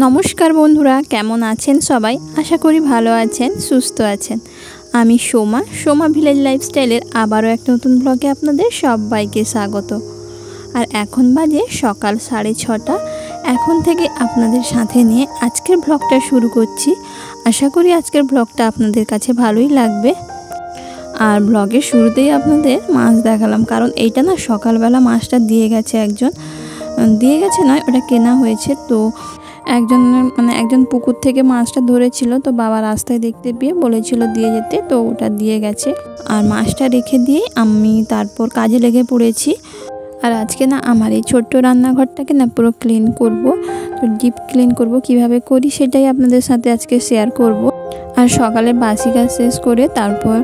नमस्कार बंधुरा केमन आছেন सबाई आशा करी भालो आছেন सुस्थ आছেন। आमी सोमा सोमा ভিলেজ लाइफस्टाइलेर आबारो एक नतून ब्लगे आपनादेर सबाइके स्वागत। और एखन बाजे सकाल 6:30। एखन थेके आपनादेर साथे निये आजकेर ब्लगटा शुरू करछि। आशा करी आजकेर ब्लगटा आपनादेर काछे भालोई लागबे। और ब्लगेर शुरूतेई आपनादेर माछ देखालाम, कारण एइटा ना सकालबेला माछटा दिये गेছে एकजन, दिये गेছে नय ओटा केना हयेছে। तो একজন পুকুর থেকে মাছটা ধরেছিল, তো বাবা রাস্তায় দেখতে পেয়ে বলেছিল দিয়ে যেতে, তো ওটা দিয়ে গেছে। আর মাছটা রেখে দিয়ে আমি তারপর কাজে লেগে পড়েছি। আর আজকে না আমার এই ছোট্ট রান্নাঘরটাকে না পুরো ক্লিন করব। তো ডিপ ক্লিন করব, কিভাবে করি সেটাই আপনাদের সাথে আজকে শেয়ার করব। আর সকালে বাসি কাজ শেষ করে তারপর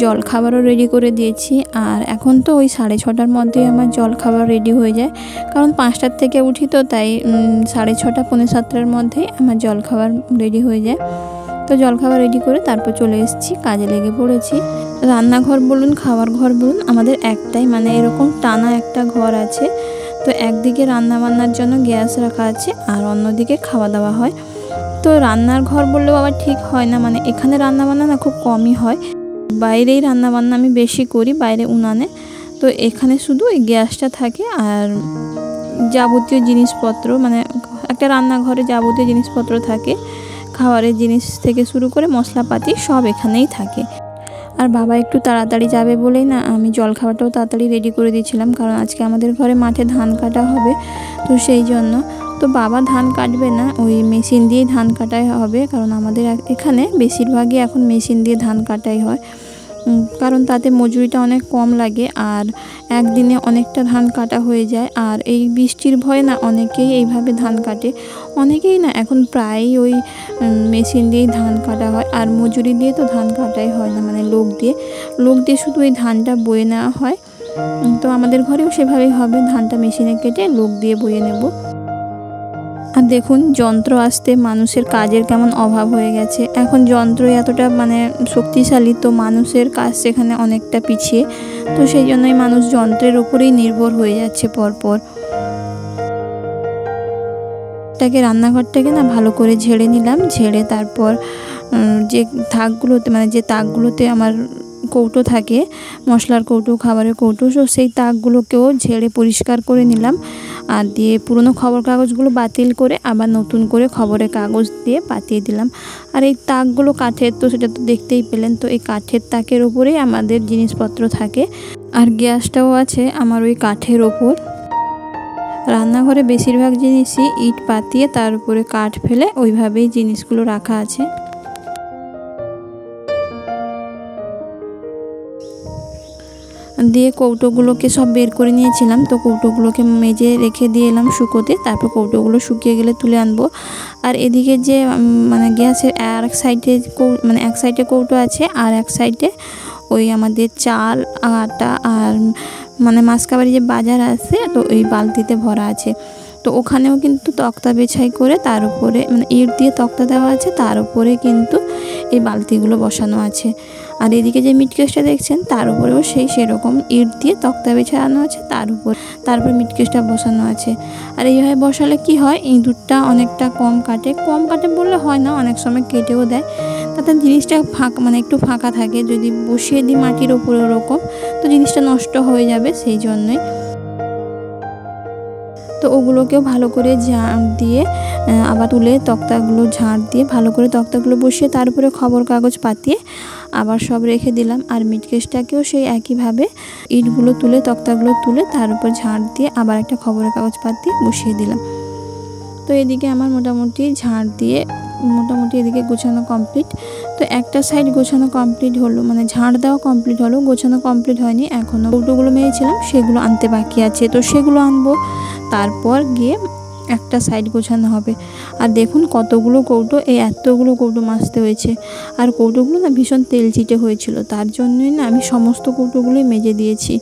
জল খাবারও রেডি করে দিয়েছি। আর এখন তো ওই 6:30টার মধ্যে আমার জল খাবার রেডি হয়ে যায়, কারণ 5টার থেকে উঠি, তো তাই 6:30 পৌনে 7টার মধ্যে আমার জল খাবার রেডি হয়ে যায়। তো জল খাবার রেডি করে তারপর চলে এসেছি, কাজে লেগে পড়েছি। রান্নাঘর বলুন খাবার ঘর বলুন আমাদের একটাই, মানে এরকম টানা একটা ঘর আছে। তো একদিকে রান্না বান্নার জন্য গ্যাস রাখা আছে আর অন্যদিকে খাওয়া দাওয়া হয়। তো রান্নার ঘর বললেও আবার ঠিক হয় না, মানে এখানে রান্না বান্না না খুব কমই হয়, বাইরেই রান্না বান্না আমি বেশি করি, বাইরে উনানে। তো এখানে শুধু এই গ্যাসটা থাকে আর যাবতীয় জিনিসপত্র, মানে একটা রান্নাঘরে যাবতীয় জিনিসপত্র থাকে, খাবারের জিনিস থেকে শুরু করে মশলাপাতি সব এখানেই থাকে। আর বাবা একটু তাড়াতাড়ি যাবে বলেই না আমি জলখাবারটাও তাড়াতাড়ি রেডি করে দিয়েছিলাম, কারণ আজকে আমাদের ঘরে মাঠে ধান কাটা হবে, তো সেই জন্য। তো বাবা ধান কাটবে না, ওই মেশিন দিয়েই ধান কাটাই হবে, কারণ আমাদের এখানে বেশিরভাগই এখন মেশিন দিয়ে ধান কাটাই হয়, কারণ তাতে মজুরিটা অনেক কম লাগে আর একদিনে অনেকটা ধান কাটা হয়ে যায়। আর এই বৃষ্টির ভয়ে না অনেকেই এইভাবে ধান কাটে, অনেকেই না এখন প্রায়ই ওই মেশিন দিয়েই ধান কাটা হয়। আর মজুরি দিয়ে তো ধান কাটাই হয় না, মানে লোক দিয়ে শুধু এই ধানটা বয়ে নেওয়া হয়। তো আমাদের ঘরেও সেভাবেই হবে, ধানটা মেশিনে কেটে লোক দিয়ে বয়ে নেব। আর দেখুন যন্ত্র আসতে মানুষের কাজের কেমন অভাব হয়ে গেছে। এখন যন্ত্র এতটা মানে শক্তিশালী, তো মানুষের কাজ সেখানে অনেকটা পিছিয়ে, তো সেই জন্যই মানুষ যন্ত্রের উপরেই নির্ভর হয়ে যাচ্ছে পরপর। এটাকে রান্নাঘরটাকে না ভালো করে ঝেড়ে নিলাম, ঝেড়ে তারপর যে থাকগুলোতে, মানে যে তাকগুলোতে আমার কৌটো থাকে, মশলার কৌটো খাবারের কৌটো, তো সেই তাকগুলোকেও ঝেড়ে পরিষ্কার করে নিলাম। আর দিয়ে পুরনো খবর কাগজগুলো বাতিল করে আবার নতুন করে খবরের কাগজ দিয়ে পাতিয়ে দিলাম। আর এই তাকগুলো কাঠের, তো সেটা তো দেখতেই পেলেন। তো এই কাঠের তাকের ওপরেই আমাদের জিনিসপত্র থাকে, আর গ্যাসটাও আছে আমার ওই কাঠের ওপর। রান্নাঘরে বেশিরভাগ জিনিসই ইট পাতিয়ে তার উপরে কাঠ ফেলে ওইভাবেই জিনিসগুলো রাখা আছে। দিয়ে কৌটোগুলোকে সব বের করে নিয়েছিলাম, তো কৌটোগুলোকে মেজে রেখে দিয়ে এলাম শুকোতে, তারপর কৌটোগুলো শুকিয়ে গেলে তুলে আনবো। আর এদিকে যে মানে গ্যাসের আর এক সাইডে মানে এক সাইডে কৌটো আছে, আর এক সাইডে ওই আমাদের চাল আটা আর মানে মাসকাবারি যে বাজার আছে, তো ওই বালতিতে ভরা আছে। তো ওখানেও কিন্তু তক্তা বেছাই করে তার উপরে মানে ইট দিয়ে তক্তা দেওয়া আছে, তার উপরে কিন্তু এই বালতিগুলো বসানো আছে। আর এদিকে যে মিটকেসটা দেখছেন তার উপরেও সেরকম ইট দিয়ে তক্তা বেছানো আছে, তারপর মিটকেসটা বসানো আছে। আর এইভাবে বসালে কি হয়, ইঁদুরটা অনেকটা কম কাটে বললে হয় না, অনেক সময় কেটেও দেয়। তাতে জিনিসটা মানে একটু ফাঁকা থাকে। যদি বসিয়ে দিই মাটির ওপরে ওরকম, তো জিনিসটা নষ্ট হয়ে যাবে, সেই জন্যই। তো ওগুলোকেও ভালো করে ঝাড় দিয়ে আবার তুলে তক্তাগুলো ঝাড় দিয়ে ভালো করে তক্তাগুলো বসিয়ে তার উপরে খবর কাগজ পাতিয়ে আবার সব রেখে দিলাম। আর মিটকেসটাকেও সেই একইভাবে ইটগুলো তুলে তক্তাগুলো তুলে তার উপর ঝাড় দিয়ে আবার একটা খবরের কাগজ পাতিয়ে বসিয়ে দিলাম। তো এদিকে আমার মোটামুটি ঝাড় দিয়ে এদিকে গোছানো কমপ্লিট। তো একটা সাইড গোছানো কমপ্লিট হলো, মানে ঝাড় দেওয়া কমপ্লিট হলো, গোছানো কমপ্লিট হয়নি। এখনও কৌটোগুলো মেরেছিলাম, সেগুলো আনতে বাকি আছে, তো সেগুলো আনবো, তারপর গিয়ে একটা সাইড গোছানো হবে। আর দেখুন কতগুলো কৌটো, এই এতগুলো কৌটো মাজতে হয়েছে। আর কৌটোগুলো না ভীষণ তেল চিটে হয়েছিল, তার জন্যই না আমি সমস্ত কৌটোগুলোই মেজে দিয়েছি।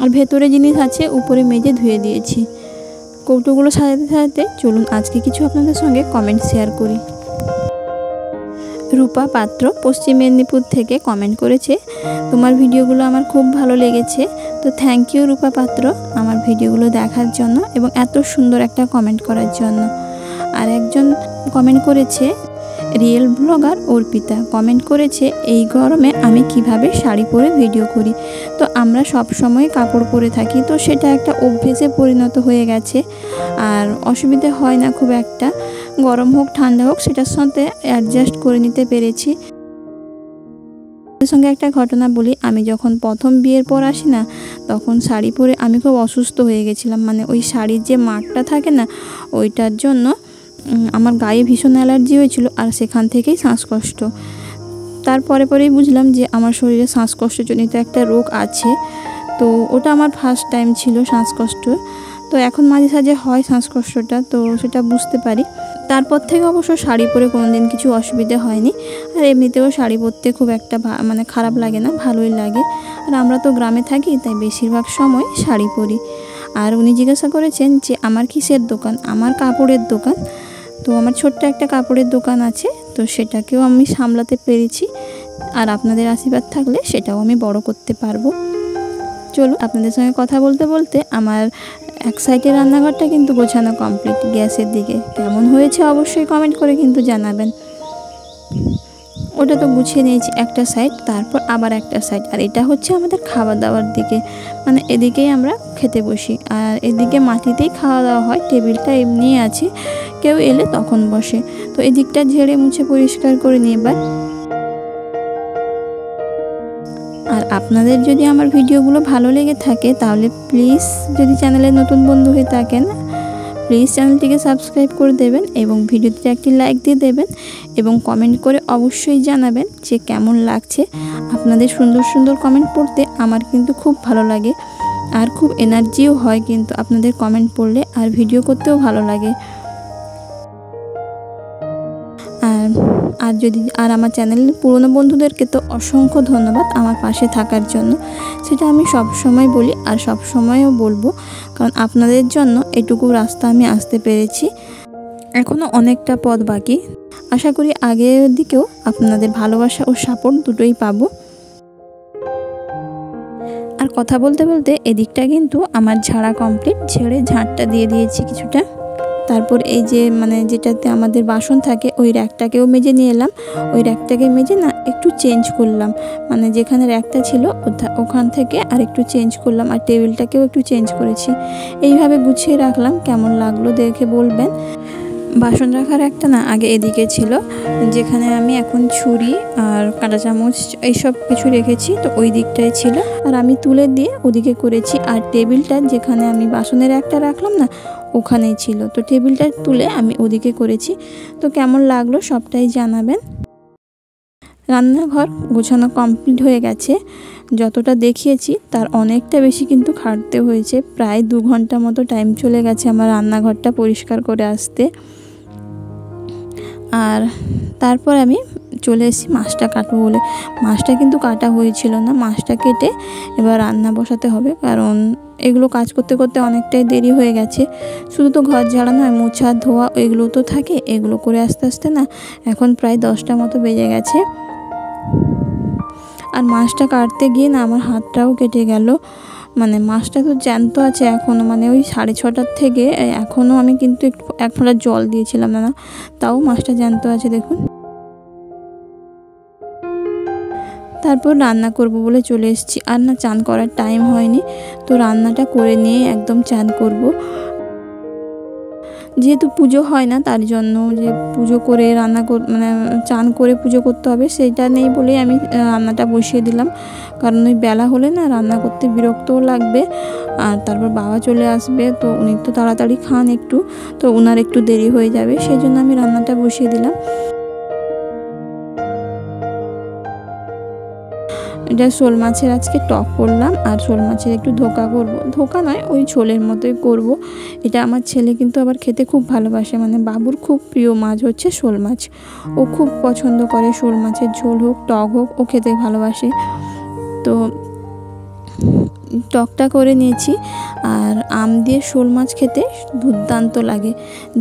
আর ভেতরে জিনিস আছে, উপরে মেজে ধুয়ে দিয়েছি। কৌটোগুলো সাজাতে চলুন আজকে কিছু আপনাদের সঙ্গে কমেন্ট শেয়ার করি। রূপা পাত্র পশ্চিম মেদিনীপুর থেকে কমেন্ট করেছে, তোমার ভিডিওগুলো আমার খুব ভালো লেগেছে, তো থ্যাংক ইউ রূপা পাত্র আমার ভিডিওগুলো দেখার জন্য এবং এত সুন্দর একটা কমেন্ট করার জন্য। আর একজন কমেন্ট করেছে রিয়েল ব্লগার অর্পিতা, কমেন্ট করেছে এই গরমে আমি কিভাবে শাড়ি পরে ভিডিও করি। তো আমরা সব সময় কাপড় পরে থাকি, তো সেটা একটা অভ্যেসে পরিণত হয়ে গেছে আর অসুবিধে হয় না খুব একটা, গরম হোক ঠান্ডা হোক সেটার সাথে অ্যাডজাস্ট করে নিতে পেরেছি। সঙ্গে একটা ঘটনা বলি, আমি যখন প্রথম বিয়ের পর আসি না তখন শাড়ি পরে আমি খুব অসুস্থ হয়ে গেছিলাম, মানে ওই শাড়ির যে মারটা থাকে না ওইটার জন্য আমার গায়ে ভীষণ অ্যালার্জি হয়েছিল আর সেখান থেকেই শ্বাসকষ্ট। তারপরে পরেই বুঝলাম যে আমার শরীরে শ্বাসকষ্টজনিত একটা রোগ আছে, তো ওটা আমার ফার্স্ট টাইম ছিল শ্বাসকষ্ট। তো এখন মাঝে সাঝে হয় শ্বাসকষ্টটা, তো সেটা বুঝতে পারি। তারপর থেকে অবশ্য শাড়ি পরে কোনো দিন কিছু অসুবিধে হয়নি, আর এমনিতেও শাড়ি পরতে খুব একটা মানে খারাপ লাগে না, ভালোই লাগে। আর আমরা তো গ্রামে থাকি তাই বেশিরভাগ সময় শাড়ি পরি। আর উনি জিজ্ঞাসা করেছেন যে আমার কিসের দোকান, আমার কাপড়ের দোকান। তো আমার ছোট্ট একটা কাপড়ের দোকান আছে, তো সেটাকেও আমি সামলাতে পেরেছি, আর আপনাদের আশীর্বাদ থাকলে সেটাও আমি বড় করতে পারবো। চলুন আপনাদের সঙ্গে কথা বলতে বলতে আমার এক সাইডে রান্নাঘরটা কিন্তু গোছানো কমপ্লিট। গ্যাসের দিকে কেমন হয়েছে অবশ্যই কমেন্ট করে কিন্তু জানাবেন। ওটা তো গুছিয়ে নিয়েছি একটা সাইড, তারপর আবার একটা সাইড। আর এটা হচ্ছে আমাদের খাওয়া দাওয়ার দিকে, মানে এদিকেই আমরা খেতে বসি, আর এদিকে মাটিতেই খাওয়া দাওয়া হয়। টেবিলটা এমনি আছে, কেউ এলে তখন বসে। তো এদিকটা ঝেড়ে মুছে পরিষ্কার করে নিয়ে এবার। আর আপনাদের যদি আমার ভিডিওগুলো ভালো লেগে থাকে তাহলে প্লিজ, যদি চ্যানেলে নতুন বন্ধু হয়ে থাকেন প্লিজ চ্যানেলটিকে সাবস্ক্রাইব করে দেবেন এবং ভিডিওতে একটি লাইক দিয়ে দেবেন এবং কমেন্ট করে অবশ্যই জানাবেন যে কেমন লাগছে। আপনাদের সুন্দর সুন্দর কমেন্ট পড়তে আমার কিন্তু খুব ভালো লাগে, আর খুব এনার্জিও হয় কিন্তু আপনাদের কমেন্ট পড়লে, আর ভিডিও করতেও ভালো লাগে। আর আমার চ্যানেলের পুরনো বন্ধুদেরকে তো অসংখ্য ধন্যবাদ আমার পাশে থাকার জন্য, সেটা আমি সব সময় বলি আর সব সময়ও বলবো, কারণ আপনাদের জন্য এটুকু রাস্তা আমি আসতে পেরেছি। এখনও অনেকটা পথ বাকি, আশা করি আগের দিকেও আপনাদের ভালোবাসা ও সাপোর্ট দুটোই পাবো। আর কথা বলতে বলতে এদিকটা কিন্তু আমার ঝাড়া কমপ্লিট, ঝেড়ে ঝাঁটটা দিয়ে দিয়েছি কিছুটা। তারপর এই যে মানে যেটাতে আমাদের বাসন থাকে ওই র্যাকটাকেও মেজে নিয়ে এলাম। ওই র্যাকটাকে মেজে না একটু চেঞ্জ করলাম, মানে যেখানে র্যাকটা ছিল ওখান থেকে আর একটু চেঞ্জ করলাম, আর টেবিলটাকেও একটু চেঞ্জ করেছি। এইভাবে গুছিয়ে রাখলাম, কেমন লাগলো দেখে বলবেন। বাসন রাখার একটা না আগে এদিকে ছিল, যেখানে আমি এখন ছুরি আর কাঁটা চামচ এইসব কিছু রেখেছি, তো ওই দিকটাই ছিল, আর আমি তুলে দিয়ে ওদিকে করেছি। আর টেবিলটা যেখানে আমি বাসনের একটা রাখলাম না ওখানেই ছিল, তো টেবিলটা তুলে আমি ওদিকে করেছি। তো কেমন লাগলো সবটাই জানাবেন। রান্নাঘর গোছানো কমপ্লিট হয়ে গেছে, যতটা দেখিয়েছি তার অনেকটা বেশি কিন্তু খাটতে হয়েছে। প্রায় 2 ঘন্টা মতো টাইম চলে গেছে আমার রান্নাঘরটা পরিষ্কার করে আসতে। আর তারপর আমি চলে এসেছি মাছটা কাটবো বলে। মাছটা কিন্তু কাটা হয়েছিল না, মাছটা কেটে এবার রান্না বসাতে হবে, কারণ এগুলো কাজ করতে করতে অনেকটাই দেরি হয়ে গেছে। শুধু তো ঘর ঝাড়া নয়, মোছা ধোয়া এগুলো তো থাকে, এগুলো করে আস্তে আস্তে না এখন প্রায় 10টা মতো বেজে গেছে। আর মাছটা কাটতে গিয়ে না আমার হাতটাও কেটে গেল, মানে মাছটা তো জ্যান্ত আছে এখনও, মানে ওই 6:30টার থেকে এখনও আমি কিন্তু এক ফোঁটা জল দিয়েছিলাম না, তাও মাছটা জ্যান্ত আছে দেখুন। তারপর রান্না করব বলে চলে এসেছি, আর না চান করার টাইম হয়নি, তো রান্নাটা করে নিয়ে একদম চান করব। যেহেতু পুজো হয় না তার জন্য যে পুজো করে মানে চান করে পুজো করতে হবে সেইটা নেই বলেই আমি রান্নাটা বসিয়ে দিলাম, কারণ ওই বেলা হলে না রান্না করতে বিরক্তও লাগবে। আর তারপর বাবা চলে আসবে, তো উনি তো তাড়াতাড়ি খান একটু, তো ওনার একটু দেরি হয়ে যাবে, সেই জন্য আমি রান্নাটা বসিয়ে দিলাম। এটা শোল মাছের আজকে টক করলাম, আর শোল মাছের একটু ধোকা করব, ধোকা নয় ওই ঝোলের মতোই করব। এটা আমার ছেলে কিন্তু আবার খেতে খুব ভালোবাসে, মানে বাবুর খুব প্রিয় মাছ হচ্ছে শোল মাছ, ও খুব পছন্দ করে শোল মাছের ঝোল হোক টক হোক, ও খেতে ভালোবাসে। তো টকটা করে নিয়েছি, আর আম দিয়ে শোল মাছ খেতে দুর্দান্ত লাগে,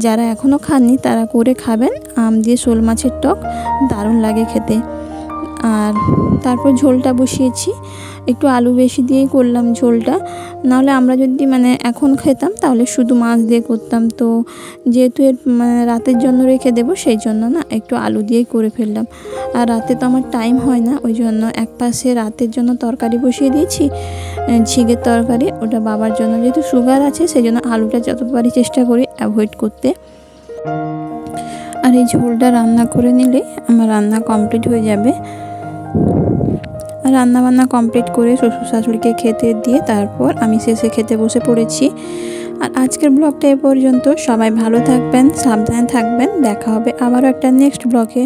যারা এখনও খাননি তারা করে খাবেন। আম দিয়ে শোল মাছের টক দারুণ লাগে খেতে। আর তারপর ঝোলটা বসিয়েছি, একটু আলু বেশি দিয়েই করলাম ঝোলটা। নাহলে আমরা যদি মানে এখন খেতাম তাহলে শুধু মাছ দিয়ে করতাম, তো যেহেতু এর মানে রাতের জন্য রেখে দেবো সেই জন্য না একটু আলু দিয়েই করে ফেললাম। আর রাতে তো আমার টাইম হয় না, ওই জন্য এক পাশে রাতের জন্য তরকারি বসিয়ে দিয়েছি, ঝিঙের তরকারি, ওটা বাবার জন্য, যেহেতু সুগার আছে সেই জন্য আলুটা যত পারি চেষ্টা করি অ্যাভয়েড করতে। আর এই ঝোলটা রান্না করে নিলে আমার রান্না কমপ্লিট হয়ে যাবে। আর রান্নাবান্না কমপ্লিট করে শ্বশুর শাশুড়িকে খেতে দিয়ে তারপর আমি শেষে খেতে বসে পড়েছি। আর আজকের ব্লগটা এ পর্যন্ত। সবাই ভালো থাকবেন, সাবধানে থাকবেন। দেখা হবে আবারও একটা নেক্সট ব্লগে।